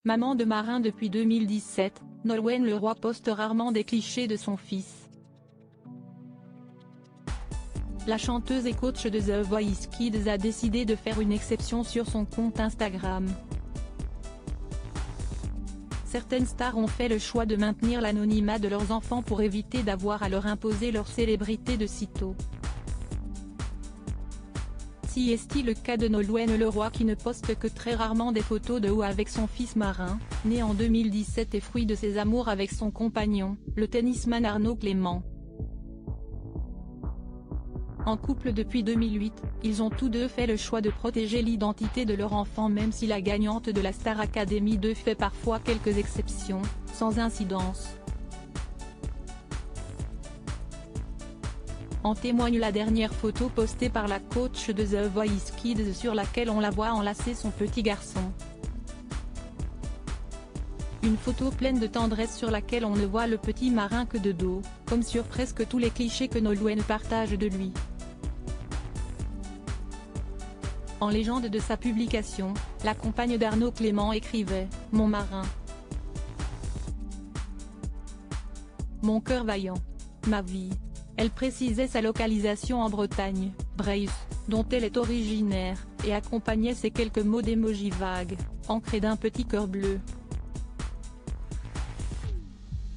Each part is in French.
Maman de marin depuis 2017, Nolwenn Leroy poste rarement des clichés de son fils. La chanteuse et coach de The Voice Kids a décidé de faire une exception sur son compte Instagram. Certaines stars ont fait le choix de maintenir l'anonymat de leurs enfants pour éviter d'avoir à leur imposer leur célébrité de sitôt. Si est-il le cas de Nolwenn Leroy qui ne poste que très rarement des photos de ou avec son fils marin, né en 2017 et fruit de ses amours avec son compagnon, le tennisman Arnaud Clément. En couple depuis 2008, ils ont tous deux fait le choix de protéger l'identité de leur enfant même si la gagnante de la Star Academy 2 fait parfois quelques exceptions, sans incidence. En témoigne la dernière photo postée par la coach de The Voice Kids sur laquelle on la voit enlacer son petit garçon. Une photo pleine de tendresse sur laquelle on ne voit le petit marin que de dos, comme sur presque tous les clichés que Nolwenn partage de lui. En légende de sa publication, la compagne d'Arnaud Clément écrivait « Mon marin. Mon cœur vaillant. Ma vie ». Elle précisait sa localisation en Bretagne, Breizh, dont elle est originaire, et accompagnait ces quelques mots d'émoji vagues, ancrés d'un petit cœur bleu.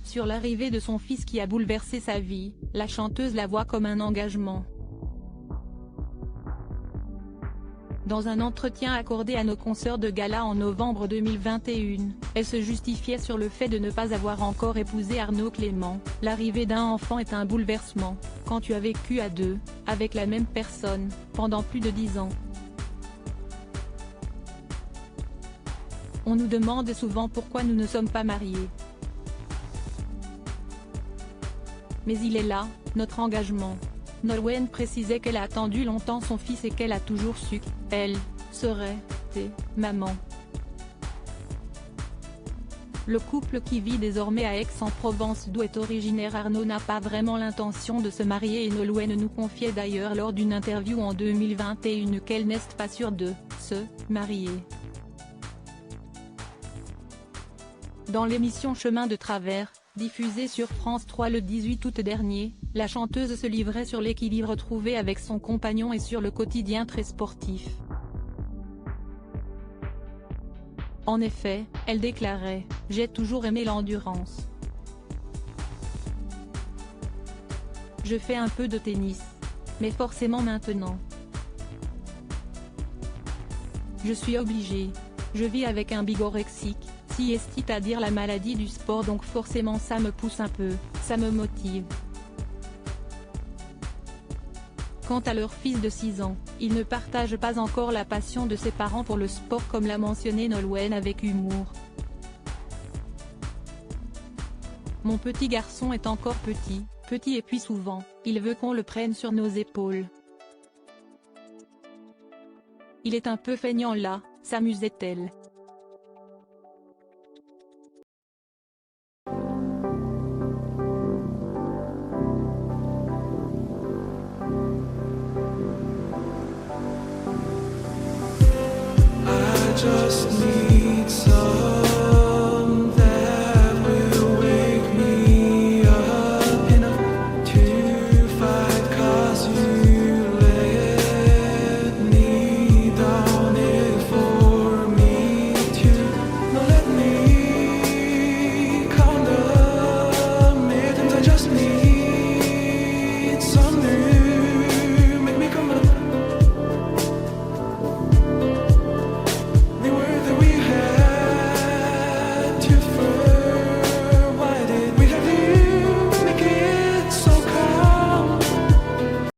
Sur l'arrivée de son fils qui a bouleversé sa vie, la chanteuse la voit comme un engagement. Dans un entretien accordé à nos consoeurs de gala en novembre 2021, elle se justifiait sur le fait de ne pas avoir encore épousé Arnaud Clément. L'arrivée d'un enfant est un bouleversement, quand tu as vécu à deux, avec la même personne, pendant plus de 10 ans. On nous demande souvent pourquoi nous ne sommes pas mariés. Mais il est là, notre engagement. Nolwenn précisait qu'elle a attendu longtemps son fils et qu'elle a toujours su qu'elle serait maman. Le couple qui vit désormais à Aix-en-Provence d'où est originaire Arnaud n'a pas vraiment l'intention de se marier et Nolwenn nous confiait d'ailleurs lors d'une interview en 2021 qu'elle n'est pas sûre de se marier. Dans l'émission Chemin de travers, diffusée sur France 3 le 18 août dernier, la chanteuse se livrait sur l'équilibre trouvé avec son compagnon et sur le quotidien très sportif. En effet, elle déclarait « J'ai toujours aimé l'endurance. Je fais un peu de tennis. Mais forcément maintenant. Je suis obligée. Je vis avec un bigorexique. Si c'est-à-dire la maladie du sport donc forcément ça me pousse un peu, ça me motive. » Quant à leur fils de 6 ans, ils ne partagent pas encore la passion de ses parents pour le sport comme l'a mentionné Nolwenn avec humour. Mon petit garçon est encore petit et puis souvent, il veut qu'on le prenne sur nos épaules. Il est un peu feignant là, s'amusait-elle. Just need some that will wake me up enough to fight 'cause you let me down it for me to not let me condemn it and I just need some